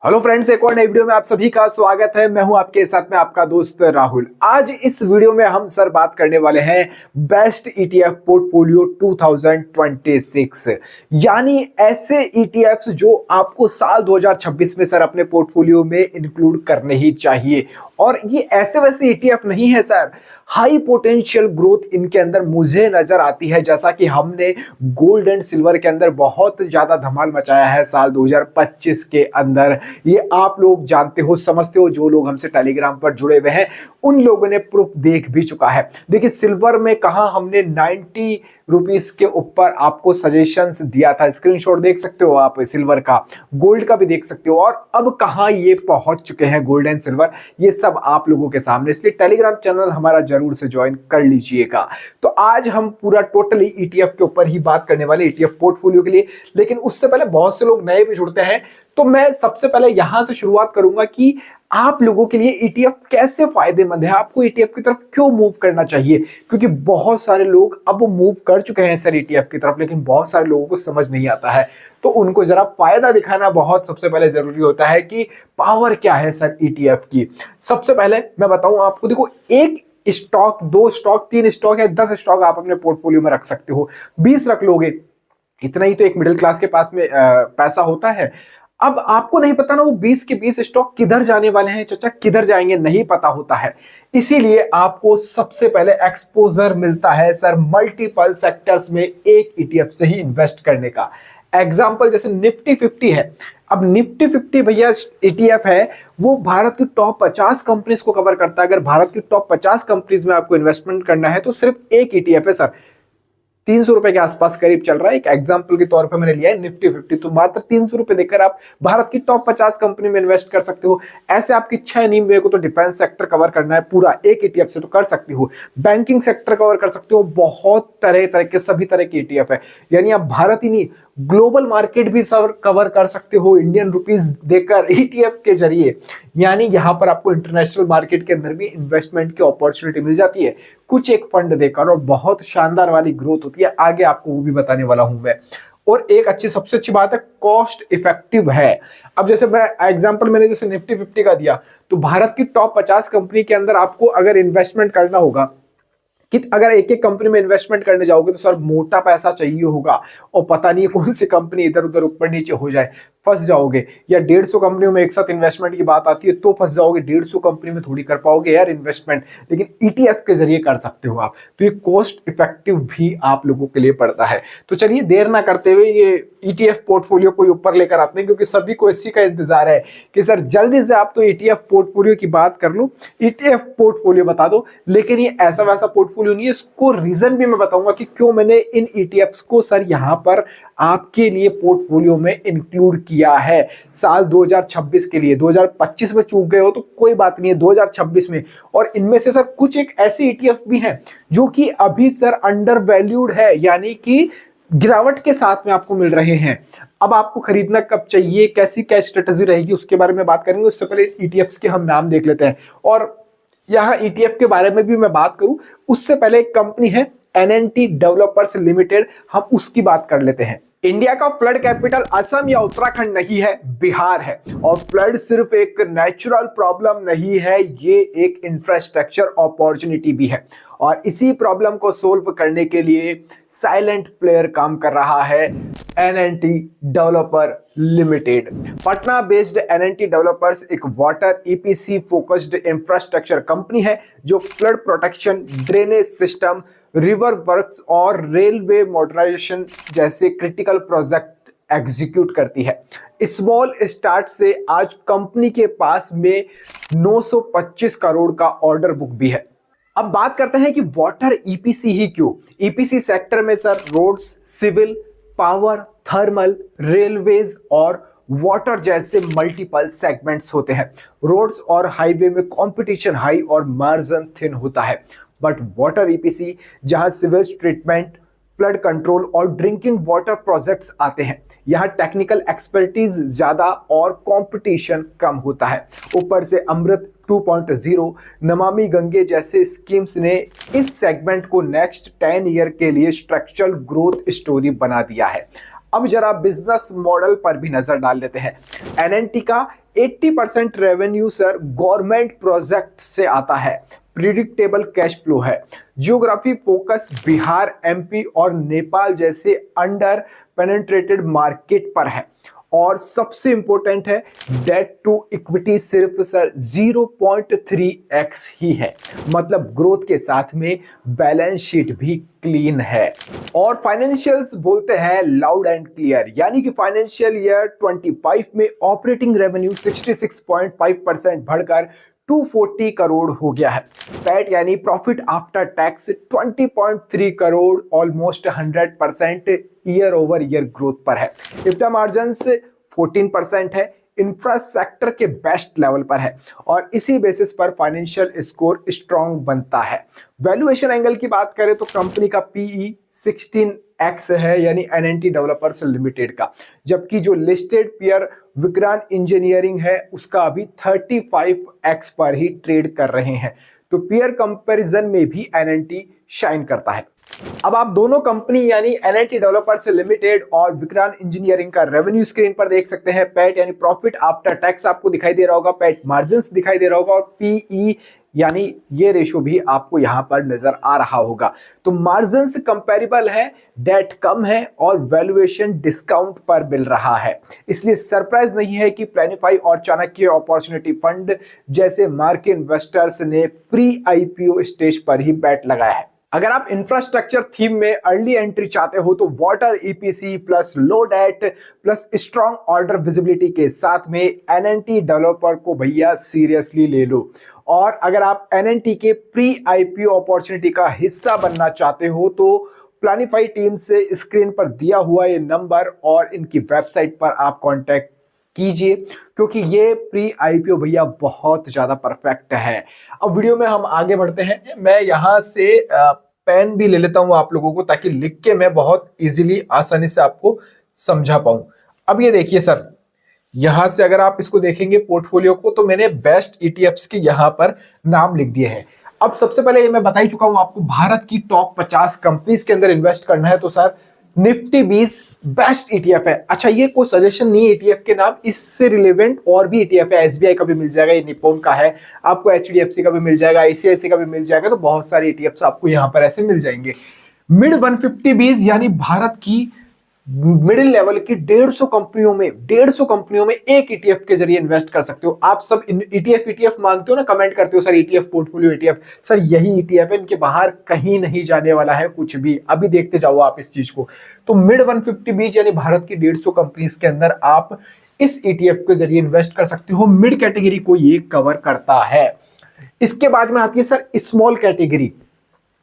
Hello friends, एक और नई वीडियो में आप सभी का स्वागत है। मैं हूं आपके साथ में आपका दोस्त राहुल। आज इस वीडियो में हम सर बात करने वाले हैं बेस्ट ईटीएफ पोर्टफोलियो 2026, यानी ऐसे ईटीएफ्स जो आपको साल 2026 में सर अपने पोर्टफोलियो में इंक्लूड करने ही चाहिए। और ये ऐसे वैसे ईटीएफ नहीं है सर, हाई पोटेंशियल ग्रोथ इनके अंदर मुझे नजर आती है। जैसा कि हमने गोल्ड एंड सिल्वर के अंदर बहुत ज्यादा धमाल मचाया है साल 2025 के अंदर, ये आप लोग जानते हो, समझते हो। जो लोग हमसे टेलीग्राम पर जुड़े हुए हैं उन लोगों ने प्रूफ देख भी चुका है। देखिए, सिल्वर में कहा हमने 90 रुपीस के ऊपर आपको सजेशंस दिया था, स्क्रीनशॉट देख सकते हो आप सिल्वर का, गोल्ड का भी देख सकते हो। और अब कहां ये पहुंच चुके हैं गोल्ड एंड सिल्वर, ये सब आप लोगों के सामने। इसलिए टेलीग्राम चैनल हमारा जरूर से ज्वाइन कर लीजिएगा। तो आज हम पूरा टोटली ईटीएफ के ऊपर ही बात करने वाले, ईटीएफ पोर्टफोलियो के लिए। लेकिन उससे पहले बहुत से लोग नए भी जुड़ते हैं, तो मैं सबसे पहले यहां से शुरुआत करूंगा कि आप लोगों के लिए ईटीएफ कैसे फायदेमंद है, आपको ईटीएफ की तरफ क्यों मूव करना चाहिए। क्योंकि बहुत सारे लोग अब मूव कर चुके हैं सर ईटीएफ की तरफ, लेकिन बहुत सारे लोगों को समझ नहीं आता है। तो उनको जरा फायदा दिखाना बहुत सबसे पहले जरूरी होता है कि पावर क्या है सर ईटीएफ की। सबसे पहले मैं बताऊं आपको, देखो, एक स्टॉक, 2 स्टॉक, 3 स्टॉक या 10 स्टॉक आप अपने पोर्टफोलियो में रख सकते हो। 20 रख लोगे, इतना ही तो एक मिडिल क्लास के पास में पैसा होता है। अब आपको नहीं पता ना वो 20 के 20 स्टॉक किधर जाने वाले हैं, चाचा किधर जाएंगे, नहीं पता होता है। इसीलिए आपको सबसे पहले एक्सपोजर मिलता है सर मल्टीपल सेक्टर्स में एक ईटीएफ से ही इन्वेस्ट करने का। एग्जांपल जैसे निफ्टी 50 है। अब निफ्टी 50 भैया ईटीएफ है, वो भारत की टॉप 50 कंपनीज को कवर करता है। अगर भारत की टॉप 50 कंपनीज में आपको इन्वेस्टमेंट करना है तो सिर्फ एक ईटीएफ है सर, 300 रुपए के आसपास करीब चल रहा है। एक एग्जांपल के तौर पे मैंने लिया है निफ्टी 50, तो मात्र 300 रुपए देकर आप भारत की टॉप 50 कंपनी में इन्वेस्ट कर सकते हो। ऐसे आपकी इच्छा है, नहीं मेरे को तो डिफेंस सेक्टर कवर करना है पूरा, एक ईटीएफ से तो कर सकते हो। बैंकिंग सेक्टर कवर कर सकते हो, बहुत तरह तरह के सभी तरह के ईटीएफ है। यानी आप भारत ही नहीं, ग्लोबल मार्केट भी सर कवर कर सकते हो इंडियन रुपीस देकर ईटीएफ के जरिए। यानी यहां पर आपको इंटरनेशनल मार्केट के अंदर भी इन्वेस्टमेंट की अपॉर्चुनिटी मिल जाती है कुछ एक फंड देकर, और बहुत शानदार वाली ग्रोथ होती है। आगे आपको वो भी बताने वाला हूं मैं। और एक सबसे अच्छी बात है, कॉस्ट इफेक्टिव है। अब जैसे मैं एग्जांपल मैंने जैसे निफ्टी 50 का दिया, तो भारत की टॉप 50 कंपनी के अंदर आपको अगर इन्वेस्टमेंट करना होगा कि अगर एक एक कंपनी में इन्वेस्टमेंट करने जाओगे तो सर मोटा पैसा चाहिए होगा, और पता नहीं कौन सी कंपनी इधर उधर ऊपर नीचे हो जाए, फंस जाओगे। या 150 कंपनियों में एक साथ इन्वेस्टमेंट की बात आती है तो फंस जाओगे, 150 कंपनी में थोड़ी कर पाओगे यार इन्वेस्टमेंट। लेकिन ईटीएफ के जरिए कर सकते हो आप, तो ये कॉस्ट इफेक्टिव भी आप लोगों के लिए पड़ता है। तो चलिए देर ना करते हुए ये ईटीएफ पोर्टफोलियो को ऊपर लेकर आते हैं, क्योंकि सभी को इसी का इंतजार है कि सर जल्दी से आप तो ईटीएफ पोर्टफोलियो की बात कर लो, ईटीएफ पोर्टफोलियो बता दो। लेकिन ये ऐसा वैसा पोर्टफोलियो नहीं है, इसको रीजन भी मैं बताऊंगा कि क्यों मैंने इन ईटीएफ्स को सर यहां पर आपके लिए पोर्टफोलियो में इंक्लूड किया है साल 2026 के लिए। 2025 में चूक गए हो तो कोई बात नहीं है, 2026 में। और इनमें से सर कुछ एक ऐसे ईटीएफ भी हैं जो कि अभी सर अंडर वैल्यूड है, यानी कि गिरावट के साथ में आपको मिल रहे हैं। अब आपको खरीदना कब चाहिए, कैसी क्या स्ट्रेटेजी रहेगी, उसके बारे में बात करेंगे। उससे पहले ईटीएफ्स के हम नाम देख लेते हैं, और यहां ईटीएफ के बारे में भी मैं बात करूं उससे पहले एक कंपनी है एनएनटी डेवलपर्स लिमिटेड, हम उसकी बात कर लेते हैं। इंडिया का फ्लड कैपिटल असम या उत्तराखंड नहीं है, बिहार है। और फ्लड सिर्फ एक नेचुरल प्रॉब्लम नहीं है, ये एक इंफ्रास्ट्रक्चर अपॉर्चुनिटी भी है। और इसी प्रॉब्लम को सोल्व करने के लिए साइलेंट प्लेयर काम कर रहा है NNT developer limited. Patna based NNT developers एक water EPC focused infrastructure company है जो flood protection, drainage system, river works और रेलवे मॉडर्नाइजेशन जैसे क्रिटिकल प्रोजेक्ट एग्जीक्यूट करती है। स्मॉल स्टार्ट से आज कंपनी के पास में 925 करोड़ का ऑर्डर बुक भी है। अब बात करते हैं कि वाटर ईपीसी ही क्यों। ईपीसी सेक्टर में sir roads, civil, power, thermal, railways और वाटर जैसे मल्टीपल सेगमेंट्स होते हैं। रोड्स और हाईवे में कंपटीशन हाई और मार्जिन थिन होता है, बट वाटर ईपीसी जहां सिवेज ट्रीटमेंट, फ्लड कंट्रोल और ड्रिंकिंग वाटर प्रोजेक्ट्स आते हैं, यहाँ टेक्निकल एक्सपर्टीज ज्यादा और कंपटीशन कम होता है। ऊपर से अमृत 2.0, नमामि गंगे जैसे स्कीम्स ने इस सेगमेंट को नेक्स्ट 10 ईयर के लिए स्ट्रक्चरल ग्रोथ स्टोरी बना दिया है। अब जरा बिजनेस मॉडल पर भी नजर डाल लेते हैं। एनएनटी का 80% रेवेन्यू सर गवर्नमेंट प्रोजेक्ट से आता है, प्रिडिक्टेबल कैश फ्लो है, जियोग्राफी फोकस बिहार, एमपी और नेपाल जैसे अंडर पेनिट्रेटेड मार्केट पर है, और सबसे इंपॉर्टेंट है डेट टू इक्विटी सिर्फ सर 0.3x ही है, मतलब ग्रोथ के साथ में बैलेंस शीट भी क्लीन है। और फाइनेंशियल्स बोलते हैं लाउड एंड क्लियर, यानी कि फाइनेंशियल ईयर 25 में ऑपरेटिंग रेवेन्यू 66.5% बढ़कर 240 करोड़ हो गया है। पैट यानी profit after tax 20.3 crore, almost 100% year over year growth पर है। इब्टा मार्जिन 14% है, इंफ्रास्ट्रक्चर के बेस्ट लेवल पर है, और इसी बेसिस पर फाइनेंशियल स्कोर स्ट्रांग बनता है। वैल्यूएशन एंगल की बात करें तो कंपनी का पीई 16x है, यानी एनएनटी डेवलपर्स लिमिटेड का, जबकि जो लिस्टेड पीयर विक्रांत इंजीनियरिंग है उसका अभी 35x पर ही ट्रेड कर रहे हैं। तो पीयर कंपैरिजन में भी एनएनटी शाइन करता है। अब आप दोनों कंपनी यानी एनएनटी डेवलपर्स लिमिटेड और विक्रांत इंजीनियरिंग का रेवेन्यू स्क्रीन पर देख सकते हैं। पैट यानी प्रॉफिट आफ्टर टैक्स आपको दिखाई दे रहा होगा, पैट मार्जिन्स दिखाई दे रहा होगा, और पीई यानी ये रेशो भी आपको यहां पर नजर आ रहा होगा। तो मार्जिन्स कंपैरेबल है, डेट कम है और वैल्यूएशन डिस्काउंट पर मिल रहा है, इसलिए सरप्राइज नहीं है कि प्लानिफाई और चाणक्य अपॉर्चुनिटी फंड जैसे मार्केट इन्वेस्टर्स ने प्री आईपीओ स्टेज पर ही बैट लगाया है। अगर आप इंफ्रास्ट्रक्चर थीम में अर्ली एंट्री चाहते हो तो water EPC plus low debt plus strong order visibility के साथ में एनएनटी डेवलपर को भैया सीरियसली ले लो। और अगर आप एनएनटी के प्री आईपीओ अपॉर्चुनिटी का हिस्सा बनना चाहते हो तो प्लानिफाई टीम से स्क्रीन पर दिया हुआ ये नंबर और इनकी वेबसाइट पर आप कांटेक्ट कीजिए, क्योंकि ये प्री आईपीओ भैया बहुत ज्यादा परफेक्ट है। अब वीडियो में हम आगे बढ़ते हैं। मैं यहां से पेन भी ले लेता हूं आप लोगों को, ताकि लिख के मैं बहुत इजीली आसानी से आपको समझा पाऊं। अब ये देखिए सर, यहां से अगर आप इसको देखेंगे पोर्टफोलियो को, तो मैंने बेस्ट ईटीएफ्स के यहां पर नाम लिख दिए हैं। अब सबसे पहले ये मैं बता ही चुका हूं आपको, भारत की टॉप 50 कंपनीज के अंदर इन्वेस्ट करना है तो सर निफ्टी 20 बेस्ट ईटीएफ है। अच्छा, ये कोई सजेशन नहीं है ईटीएफ के नाम, इससे रिलेवेंट और भी ईटीएफ है। एसबीआई का भी मिल जाएगा, ये निप्पॉन का है, आपको एचडीएफसी का भी मिल जाएगा, आईसीआईसी का भी मिल जाएगा, तो बहुत सारे ईटीएफ आपको यहाँ पर ऐसे मिल जाएंगे। मिड 150 20 यानी भारत की मिडिल लेवल की 150 कंपनियों में एक ईटीएफ के जरिए इन्वेस्ट कर सकते हो। आप सब ईटीएफ मांगते हो ना, कमेंट करते हो sir ETF portfolio ETF, sir यही ईटीएफ है, इनके बाहर कहीं नहीं जाने वाला है कुछ भी, अभी देखते जाओ आप इस चीज को। तो मिड 150 20 यानी भारत की 150 कंपनीज के अंदर आप इस ईटीएफ के जरिए इन्वेस्ट कर सकते हो। मिड कैटेगरी को ये कवर करता है। इसके बाद में आती है सर स्मॉल कैटेगरी।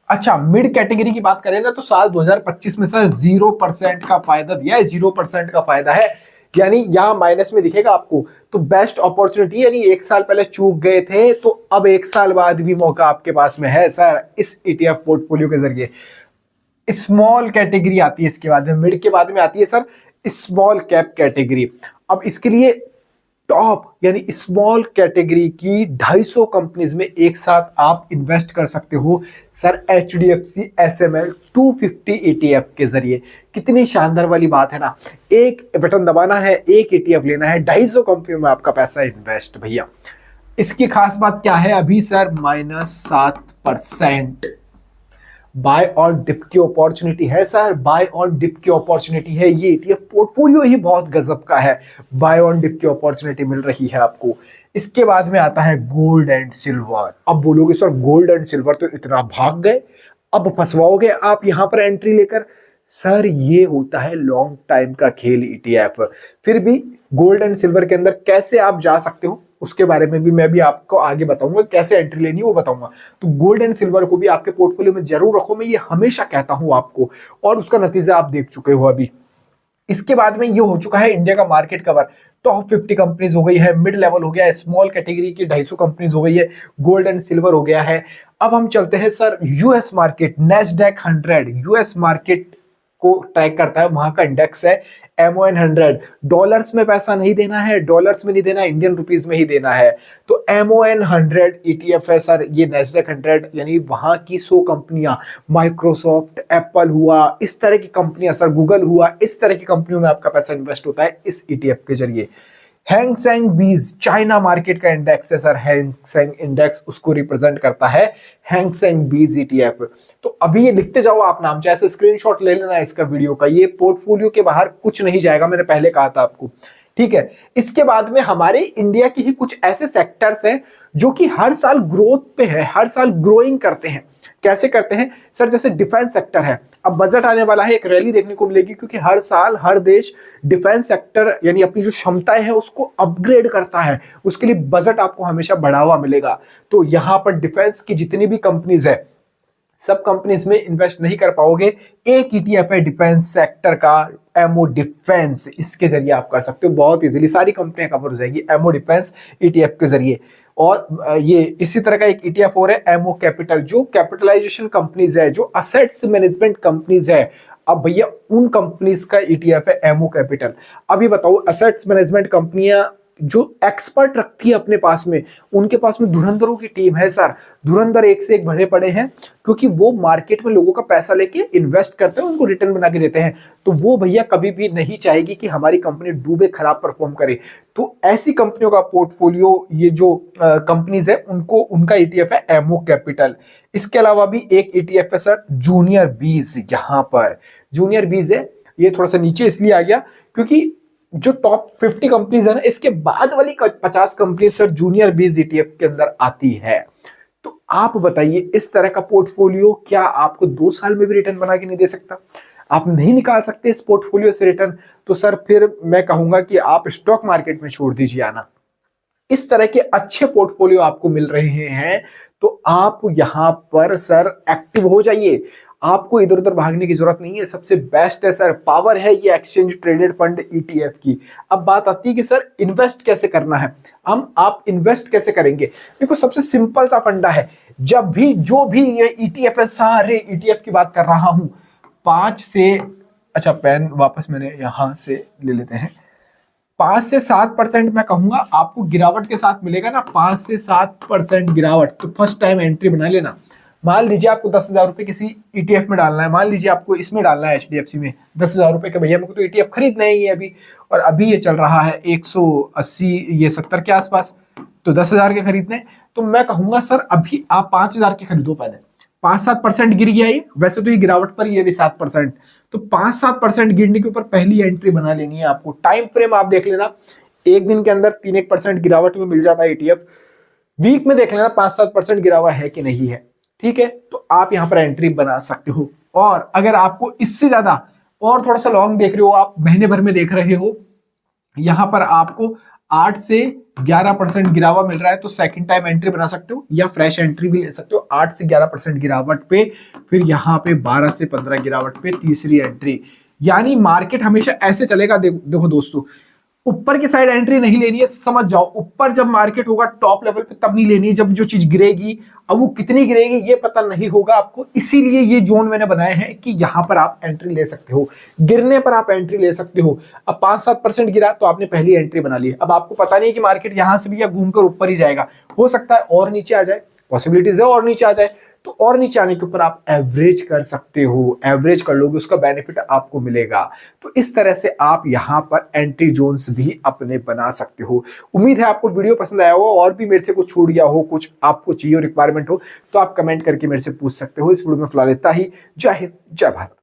अच्छा, मिड कैटेगरी की बात करें ना तो साल 2025 में सर 0% का फायदा दिया है, 0% का फायदा है, यानी यहां माइनस में दिखेगा आपको। तो बेस्ट अपॉर्चुनिटी, यानी एक साल पहले चूक गए थे तो अब एक साल बाद भी मौका आपके पास में है सर इस ईटीएफ पोर्टफोलियो के जरिए। स्मॉल कैटेगरी आती है, इसके बाद में मिड के बाद में आती है सर स्मॉल कैप कैटेगरी। अब इसके लिए टॉप यानी स्मॉल कैटेगरी की 250 कंपनीज में एक साथ आप इन्वेस्ट कर सकते हो सर एचडीएफसी एसएमएल 250 ईटीएफ के जरिए। कितनी शानदार वाली बात है ना, एक बटन दबाना है, एक ईटीएफ लेना है, 250 कंपनियों में आपका पैसा इन्वेस्ट भैया। इसकी खास बात क्या है, अभी सर -7% बाय ऑन डिप की अपॉर्चुनिटी है सर, बाय ऑन डिप की अपॉर्चुनिटी है। ये ईटीएफ पोर्टफोलियो ही बहुत गजब का है, बाय ऑन डिप की अपॉर्चुनिटी मिल रही है आपको। इसके बाद में आता है गोल्ड एंड सिल्वर। अब बोलोगे सर गोल्ड एंड सिल्वर तो इतना भाग गए, अब फंसवाओगे आप यहां पर एंट्री लेकर? सर ये होता है लॉन्ग टाइम का खेल ईटीएफ। फिर भी गोल्ड एंड सिल्वर के अंदर कैसे आप जा सकते हो उसके बारे में भी मैं भी आपको आगे बताऊंगा, कैसे एंट्री लेनी है वो बताऊंगा। तो गोल्ड एंड सिल्वर को भी आपके पोर्टफोलियो में जरूर रखो, मैं ये हमेशा कहता हूं आपको, और उसका नतीजा आप देख चुके हो अभी। इसके बाद में ये हो चुका है इंडिया का मार्केट कवर। टॉप 50 कंपनीज हो गई है, मिड लेवल हो गया है, स्मॉल कैटेगरी की 250 कंपनीज हो गई है, गोल्ड एंड सिल्वर हो गया है। अब हम चलते हैं sir US market. Nasdaq 100 US market को ट्रैक करता है, वहां का इंडेक्स है MON 100। डॉलर्स में पैसा नहीं देना है, डॉलर्स में नहीं देना, इंडियन रुपीज में ही देना है। तो MON 100 ETF है सर, ये नैस्डैक 100 यानी वहां की 100 कंपनियां, माइक्रोसॉफ्ट, एप्पल हुआ, इस तरह की कंपनियां सर, गूगल हुआ, इस तरह की कंपनियों में आपका पैसा इन्वेस्ट होता है इस ETF के जरिए। हैंग सेंग बीज चाइना मार्केट का इंडेक्स है सर, हैंग सेंग इंडेक्स उसको रिप्रेजेंट करता है हैंग सेंग बीज ईटीएफ। तो अभी ये लिखते जाओ आप नाम, चाहे स्क्रीनशॉट ले लेना इसका वीडियो का, ये पोर्टफोलियो के बाहर कुछ नहीं जाएगा, मैंने पहले कहा था आपको, ठीक है। इसके बाद में हमारे इंडिया की ही कुछ ऐसे सेक्टर्स हैं जो कि हर साल ग्रोथ पे है, हर साल ग्रोइंग करते हैं। कैसे करते हैं सर? जैसे डिफेंस सेक्टर है, अब बजट आने वाला है, एक रैली देखने को मिलेगी, क्योंकि हर साल हर देश डिफेंस सेक्टर यानी अपनी जो क्षमताएं हैं उसको अपग्रेड करता है, उसके लिए बजट आपको हमेशा बढ़ावा मिलेगा। तो यहां पर डिफेंस की जितनी भी कंपनीज है, सब कंपनीज में इन्वेस्ट नहीं कर पाओगे। एक ईटीएफ है डिफेंस सेक्टर का, एमओ डिफेंस, इसके जरिए आप कर सकते हो बहुत इजीली, सारी कंपनियां कवर हो जाएगी एमओ डिफेंस ईटीएफ के जरिए। और ये इसी तरह का एक ईटीएफ और है एमओ कैपिटल, जो कैपिटलाइजेशन कंपनीज है, जो असेट्स मैनेजमेंट कंपनीज है। अब भैया उन कंपनीज का ईटीएफ है एमओ कैपिटल। अभी बताओ, असेट्स मैनेजमेंट कंपनियां जो एक्सपर्ट रखती है अपने पास में, उनके पास में धुरंधरों की टीम है सर, धुरंधर एक से एक भरे पड़े हैं, क्योंकि वो मार्केट में लोगों का पैसा लेके इन्वेस्ट करते हैं, उनको रिटर्न बना के देते हैं। तो वो भैया कभी भी नहीं चाहेगी कि हमारी कंपनी डूबे, खराब परफॉर्म करे। तो ऐसी कंपनियों का पोर्टफोलियो, ये जो कंपनीज है उनको, उनका ईटीएफ है एमओ कैपिटल। इसके अलावा भी एक ईटीएफ है सर जूनियर बीज, जहां पर जूनियर बीज है, ये थोड़ा सा नीचे इसलिए आ गया क्योंकि जो टॉप 50 कंपनीज है ना, इसके बाद वाली 50 कंपनी सर जूनियर बीज ईटीएफ के अंदर आती है। तो आप बताइए, इस तरह का पोर्टफोलियो क्या आपको 2 साल में भी रिटर्न बना के नहीं दे सकता? आप नहीं निकाल सकते इस पोर्टफोलियो से रिटर्न? तो सर फिर मैं कहूंगा कि आप स्टॉक मार्केट में छोड़ दीजिए आना। इस तरह के अच्छे पोर्टफोलियो आपको मिल रहे हैं, तो आप यहां पर सर एक्टिव हो जाइए। आपको इधर उधर भागने की जरूरत नहीं है, सबसे बेस्ट है सर, पावर है ये एक्सचेंज ट्रेडेड फंड ईटीएफ की। अब बात आती है कि सर इन्वेस्ट कैसे करना है, आप इन्वेस्ट कैसे करेंगे? देखो सबसे सिंपल सा फंडा है, जब भी जो भी ये ईटीएफ है, सारे ईटीएफ की बात कर रहा हूं, 5 से, अच्छा पेन वापस मैंने यहां से ले लेते हैं, 5 से 7% मैं कहूंगा आपको गिरावट के साथ मिलेगा ना, 5 से 7% गिरावट। तो फर्स्ट टाइम एंट्री बना लेना। मान लीजिए आपको 10,000 रुपए किसी ईटीएफ में डालना है, मान लीजिए आपको इसमें डालना है एचडीएफसी में 10,000 रुपए के, भैया मेरे को तो ईटीएफ खरीदना ही है अभी, और अभी ये चल रहा है 180 ये 70 के आसपास, तो 10,000 के खरीदने। तो मैं कहूंगा सर अभी आप 5,000 के खरीदो पहले। 5-7% गिर गया ये, वैसे तो ये गिरावट पर ये भी 7%, तो 5-7% गिरने के ऊपर पहली एंट्री बना लेनी है आपको। टाइम फ्रेम आप देख लेना, एक दिन के अंदर 3-1% गिरावट में मिल जाता है ईटीएफ। वीक में देख लेना 5-7% गिरा हुआ है कि नहीं है, ठीक है। तो आप यहां पर एंट्री बना सकते हो। और अगर आपको इससे ज्यादा और थोड़ा सा लॉन्ग देख रहे हो, आप महीने भर में देख रहे हो, यहां पर आपको 8 से 11% गिरावा मिल रहा है, तो सेकंड टाइम एंट्री बना सकते हो, या फ्रेश एंट्री भी ले सकते हो। 8 से 11% गिरावट पे, फिर यहां पे 12 से 15 गिरावट पे तीसरी एंट्री। यानी मार्केट हमेशा ऐसे चलेगा। देखो दोस्तों, ऊपर की साइड एंट्री नहीं लेनी है, समझ जाओ। ऊपर जब मार्केट होगा टॉप लेवल पे तब नहीं लेनी है, जब जो चीज गिरेगी, अब वो कितनी गिरेगी ये पता नहीं होगा आपको, इसीलिए ये जोन मैंने बनाए हैं कि यहां पर आप एंट्री ले सकते हो, गिरने पर आप एंट्री ले सकते हो। अब 5-7% गिरा तो आपने पहली एंट्री बना ली। अब आपको पता नहीं है कि मार्केट यहां से भी या घूमकर ऊपर ही जाएगा, हो सकता है और नीचे आ जाए, पॉसिबिलिटीज है और नीचे आ जाए, तो और नीचे आने के ऊपर आप एवरेज कर सकते हो, एवरेज कर लोगे, उसका बेनिफिट आपको मिलेगा। तो इस तरह से आप यहां पर एंट्री जोन्स भी अपने बना सकते हो। उम्मीद है आपको वीडियो पसंद आया हो, और भी मेरे से कुछ छूट गया हो, कुछ आपको चाहिए रिक्वायरमेंट हो, तो आप कमेंट करके मेरे से पूछ सकते हो। इस वीडियो में फिलहाल इतना ही। जय हिंद, जय भारत।